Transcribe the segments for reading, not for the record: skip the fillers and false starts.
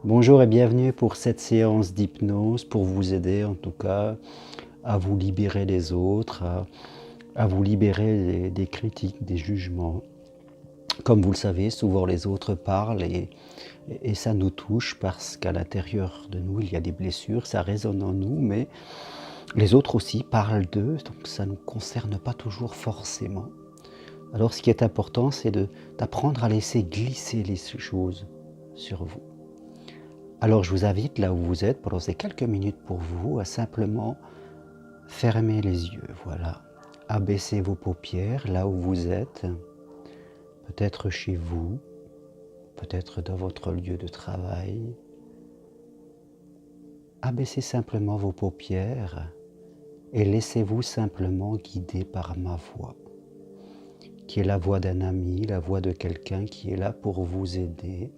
Bonjour et bienvenue pour cette séance d'hypnose pour vous aider en tout cas à vous libérer des autres, à vous libérer des critiques, des jugements. Comme vous le savez, souvent les autres parlent et ça nous touche parce qu'à l'intérieur de nous, il y a des blessures, ça résonne en nous, mais les autres aussi parlent d'eux, donc ça ne nous concerne pas toujours forcément. Alors ce qui est important, c'est d'apprendre à laisser glisser les choses sur vous. Alors je vous invite là où vous êtes pendant ces quelques minutes pour vous à simplement fermer les yeux, voilà. Abaissez vos paupières là où vous êtes, peut-être chez vous, peut-être dans votre lieu de travail. Abaissez simplement vos paupières et laissez-vous simplement guider par ma voix, qui est la voix d'un ami, la voix de quelqu'un qui est là pour vous aider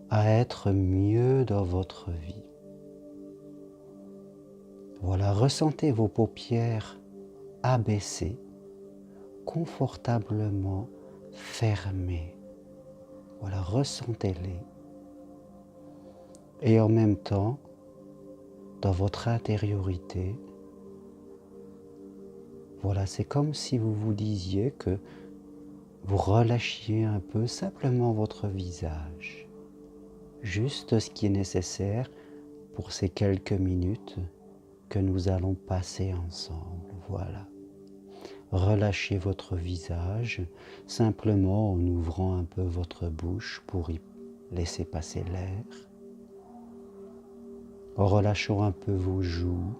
à être mieux dans votre vie. Voilà, ressentez vos paupières abaissées, confortablement fermées. Voilà, ressentez-les. Et en même temps, dans votre intériorité, voilà, c'est comme si vous vous disiez que vous relâchiez un peu simplement votre visage. Juste ce qui est nécessaire pour ces quelques minutes que nous allons passer ensemble. Voilà. Relâchez votre visage simplement en ouvrant un peu votre bouche pour y laisser passer l'air. En relâchant un peu vos joues.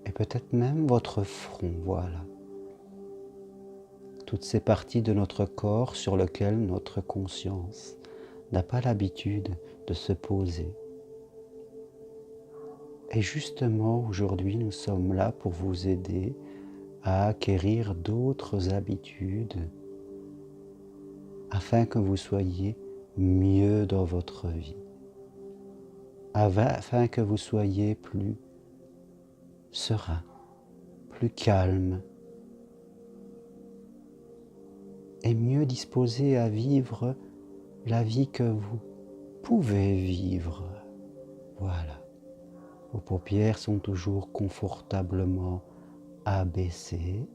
Et peut-être même votre front, voilà. Toutes ces parties de notre corps sur lesquelles notre conscience n'a pas l'habitude de se poser. Et justement, aujourd'hui, nous sommes là pour vous aider à acquérir d'autres habitudes afin que vous soyez mieux dans votre vie, afin que vous soyez plus serein, plus calme et mieux disposé à vivre la vie que vous pouvez vivre. Voilà. Vos paupières sont toujours confortablement abaissées.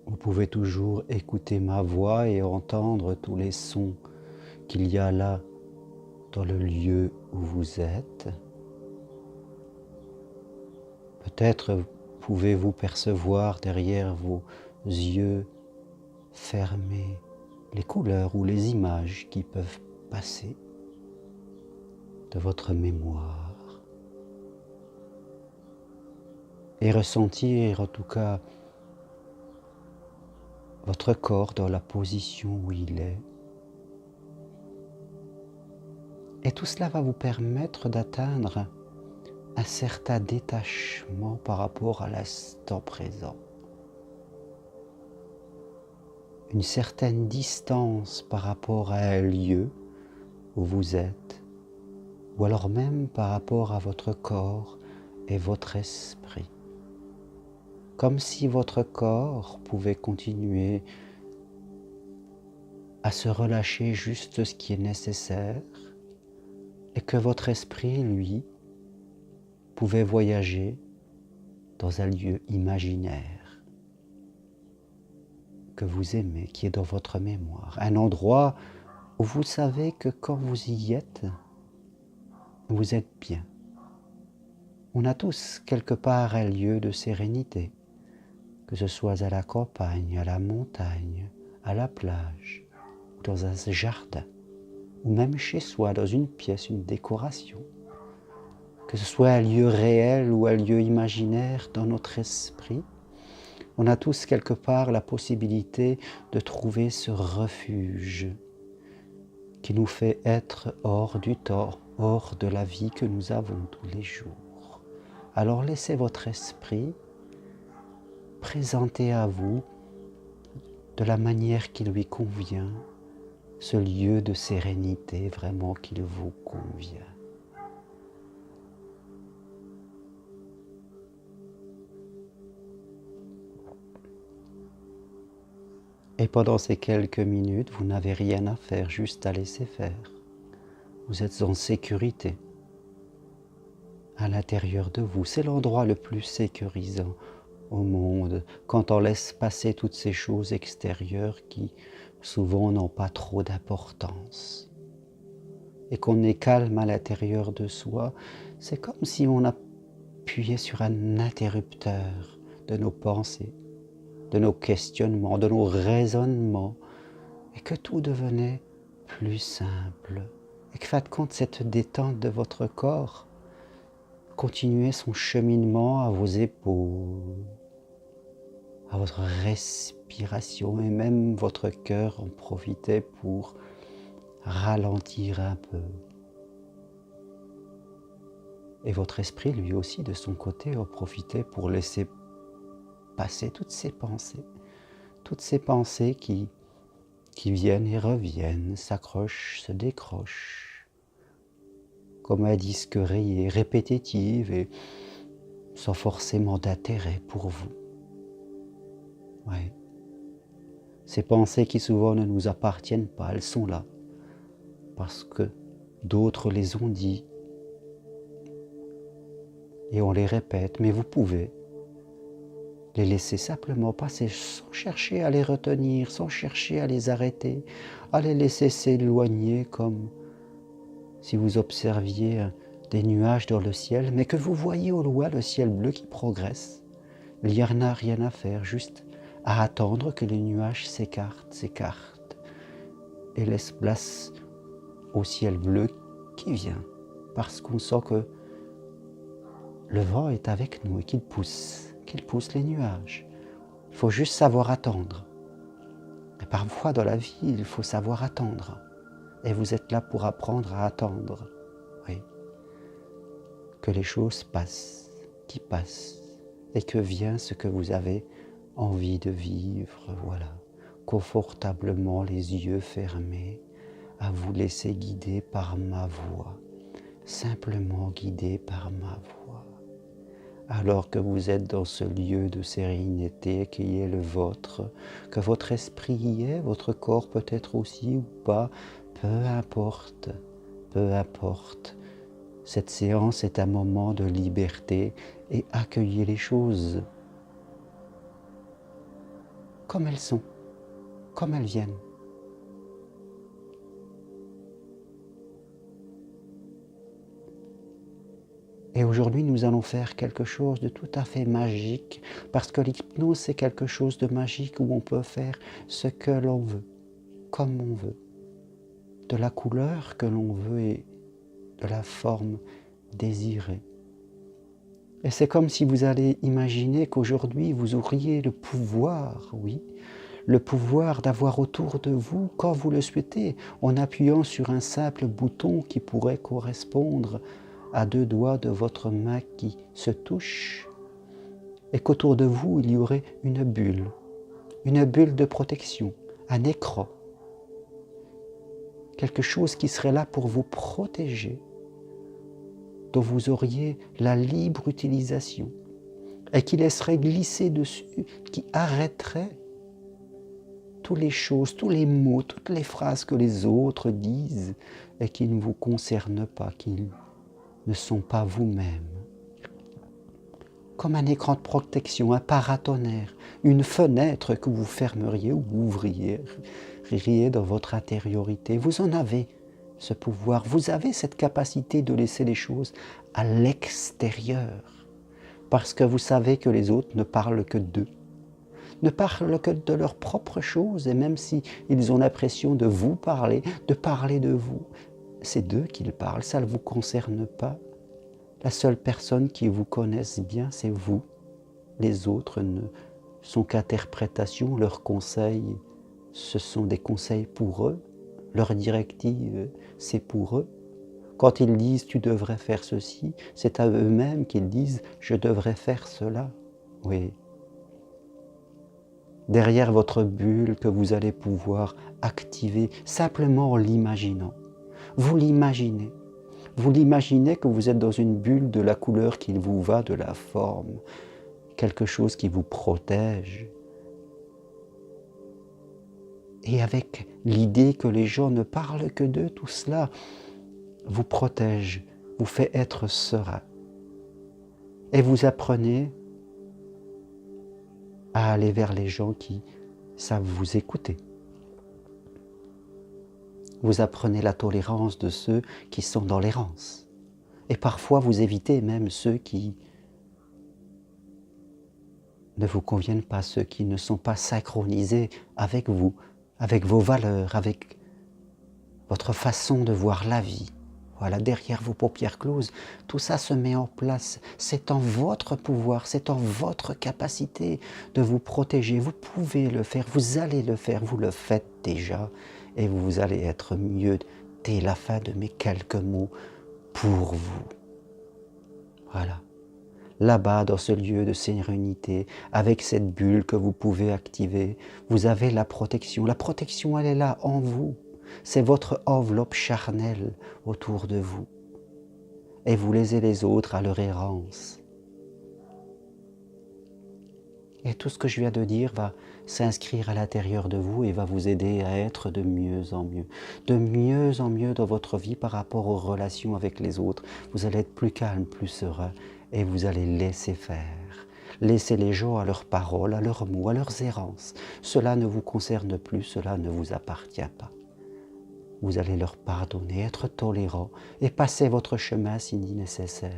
Vous pouvez toujours écouter ma voix et entendre tous les sons qu'il y a là dans le lieu où vous êtes. Peut-être pouvez-vous percevoir derrière vos yeux fermés les couleurs ou les images qui peuvent passer de votre mémoire et ressentir en tout cas votre corps dans la position où il est. Et tout cela va vous permettre d'atteindre un certain détachement par rapport à l'instant présent. Une certaine distance par rapport à un lieu où vous êtes, ou alors même par rapport à votre corps et votre esprit. Comme si votre corps pouvait continuer à se relâcher juste ce qui est nécessaire et que votre esprit, lui, pouvait voyager dans un lieu imaginaire que vous aimez, qui est dans votre mémoire. Un endroit où vous savez que quand vous y êtes, vous êtes bien. On a tous quelque part un lieu de sérénité, que ce soit à la campagne, à la montagne, à la plage, dans un jardin, ou même chez soi, dans une pièce, une décoration. Que ce soit un lieu réel ou un lieu imaginaire dans notre esprit, on a tous quelque part la possibilité de trouver ce refuge qui nous fait être hors du temps, hors de la vie que nous avons tous les jours. Alors laissez votre esprit présenter à vous de la manière qui lui convient, ce lieu de sérénité vraiment qu'il vous convient. Et pendant ces quelques minutes, vous n'avez rien à faire, juste à laisser faire. Vous êtes en sécurité à l'intérieur de vous. C'est l'endroit le plus sécurisant au monde, quand on laisse passer toutes ces choses extérieures qui souvent n'ont pas trop d'importance. Et qu'on est calme à l'intérieur de soi, c'est comme si on appuyait sur un interrupteur de nos pensées, de nos questionnements, de nos raisonnements, et que tout devenait plus simple. Et que, fin de compte, cette détente de votre corps continuait son cheminement à vos épaules, à votre respiration, et même votre cœur en profitait pour ralentir un peu. Et votre esprit, lui aussi, de son côté, en profitait pour laisser passer toutes ces pensées qui viennent et reviennent, s'accrochent, se décrochent, comme un disque rayé, répétitive et sans forcément d'intérêt pour vous. Ouais. Ces pensées qui souvent ne nous appartiennent pas, elles sont là, parce que d'autres les ont dit, et on les répète, mais vous pouvez les laisser simplement passer sans chercher à les retenir, sans chercher à les arrêter, à les laisser s'éloigner comme si vous observiez des nuages dans le ciel, mais que vous voyez au loin le ciel bleu qui progresse. Il n'y en a rien à faire, juste à attendre que les nuages s'écartent et laissent place au ciel bleu qui vient, parce qu'on sent que le vent est avec nous et qu'il pousse les nuages. Il faut juste savoir attendre. Et parfois dans la vie, il faut savoir attendre. Et vous êtes là pour apprendre à attendre. Oui. Que les choses passent, qui passent, et que vient ce que vous avez envie de vivre, voilà, confortablement, les yeux fermés, à vous laisser guider par ma voix, simplement guider par ma voix. Alors que vous êtes dans ce lieu de sérénité qui est le vôtre, que votre esprit y est, votre corps peut-être aussi ou pas, peu importe, peu importe. Cette séance est un moment de liberté et accueillez les choses comme elles sont, comme elles viennent. Et aujourd'hui, nous allons faire quelque chose de tout à fait magique, parce que l'hypnose, c'est quelque chose de magique où on peut faire ce que l'on veut, comme on veut, de la couleur que l'on veut et de la forme désirée. Et c'est comme si vous allez imaginer qu'aujourd'hui, vous auriez le pouvoir, oui, le pouvoir d'avoir autour de vous, quand vous le souhaitez, en appuyant sur un simple bouton qui pourrait correspondre à deux doigts de votre main qui se touchent, et qu'autour de vous, il y aurait une bulle de protection, un écran, quelque chose qui serait là pour vous protéger, dont vous auriez la libre utilisation, et qui laisserait glisser dessus, qui arrêterait toutes les choses, tous les mots, toutes les phrases que les autres disent et qui ne vous concernent pas, qui ne sont pas vous-même. Comme un écran de protection, un paratonnerre, une fenêtre que vous fermeriez ou ouvriez dans votre intériorité. Vous en avez ce pouvoir, vous avez cette capacité de laisser les choses à l'extérieur, parce que vous savez que les autres ne parlent que d'eux, ne parlent que de leurs propres choses, et même si ils ont l'impression de vous parler, de parler de vous, c'est d'eux qu'ils parlent, ça ne vous concerne pas. La seule personne qui vous connaisse bien, c'est vous. Les autres ne sont qu'interprétations, leurs conseils, ce sont des conseils pour eux. Leurs directives, c'est pour eux. Quand ils disent « tu devrais faire ceci », c'est à eux-mêmes qu'ils disent « je devrais faire cela ». Oui. Derrière votre bulle que vous allez pouvoir activer simplement en l'imaginant. Vous l'imaginez. Vous l'imaginez que vous êtes dans une bulle de la couleur qui vous va, de la forme, quelque chose qui vous protège. et avec l'idée que les gens ne parlent que d'eux, tout cela vous protège, vous fait être serein. Et vous apprenez à aller vers les gens qui savent vous écouter. Vous apprenez la tolérance de ceux qui sont dans l'errance. Et parfois vous évitez même ceux qui ne vous conviennent pas, ceux qui ne sont pas synchronisés avec vous, avec vos valeurs, avec votre façon de voir la vie. Voilà, derrière vos paupières closes, tout ça se met en place. C'est en votre pouvoir, c'est en votre capacité de vous protéger. Vous pouvez le faire, vous allez le faire, vous le faites déjà. Et vous allez être mieux dès la fin de mes quelques mots pour vous. Voilà. Là-bas, dans ce lieu de sérénité, avec cette bulle que vous pouvez activer, vous avez la protection. La protection, elle est là en vous. C'est votre enveloppe charnelle autour de vous. Et vous laissez les autres à leur errance. Et tout ce que je viens de dire va s'inscrire à l'intérieur de vous et va vous aider à être de mieux en mieux dans votre vie par rapport aux relations avec les autres. Vous allez être plus calme, plus serein et vous allez laisser faire. Laissez les gens à leurs paroles, à leurs mots, à leurs errances. Cela ne vous concerne plus, cela ne vous appartient pas. Vous allez leur pardonner, être tolérant et passer votre chemin si nécessaire.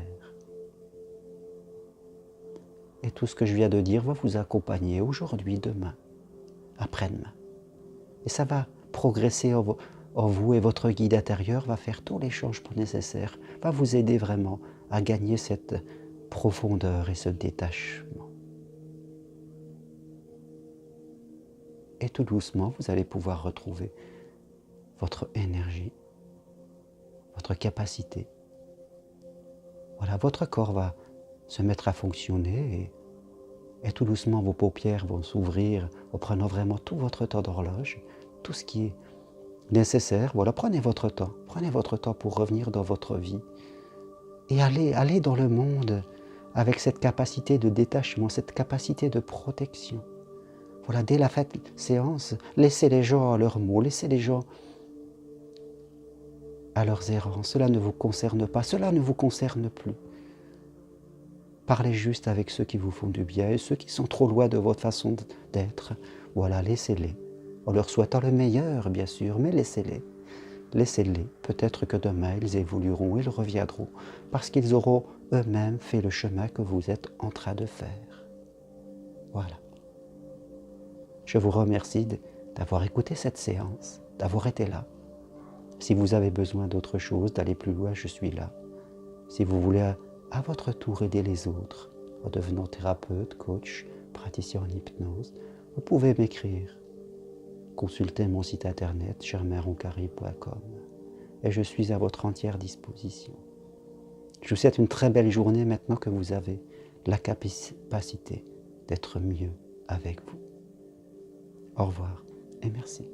Et tout ce que je viens de dire va vous accompagner aujourd'hui, demain, après-demain. Et ça va progresser en vous et votre guide intérieur va faire tous les changements nécessaires, va vous aider vraiment à gagner cette profondeur et ce détachement. Et tout doucement, vous allez pouvoir retrouver votre énergie, votre capacité. Voilà, votre corps va se mettre à fonctionner et tout doucement vos paupières vont s'ouvrir en prenant vraiment tout votre temps d'horloge, tout ce qui est nécessaire. Voilà, prenez votre temps pour revenir dans votre vie et allez dans le monde avec cette capacité de détachement, cette capacité de protection. Voilà, dès la fin de séance, laissez les gens à leurs mots, laissez les gens à leurs erreurs. Cela ne vous concerne pas, cela ne vous concerne plus. Parlez juste avec ceux qui vous font du bien et ceux qui sont trop loin de votre façon d'être. Voilà, laissez-les. En leur souhaitant le meilleur, bien sûr, mais laissez-les. Laissez-les. Peut-être que demain, ils évolueront, ils reviendront, parce qu'ils auront eux-mêmes fait le chemin que vous êtes en train de faire. Voilà. Je vous remercie d'avoir écouté cette séance, d'avoir été là. Si vous avez besoin d'autre chose, d'aller plus loin, je suis là. Si vous voulez à votre tour aider les autres en devenant thérapeute, coach, praticien en hypnose, vous pouvez m'écrire. Consultez mon site internet germainroncari.com et je suis à votre entière disposition. Je vous souhaite une très belle journée maintenant que vous avez la capacité d'être mieux avec vous. Au revoir et merci.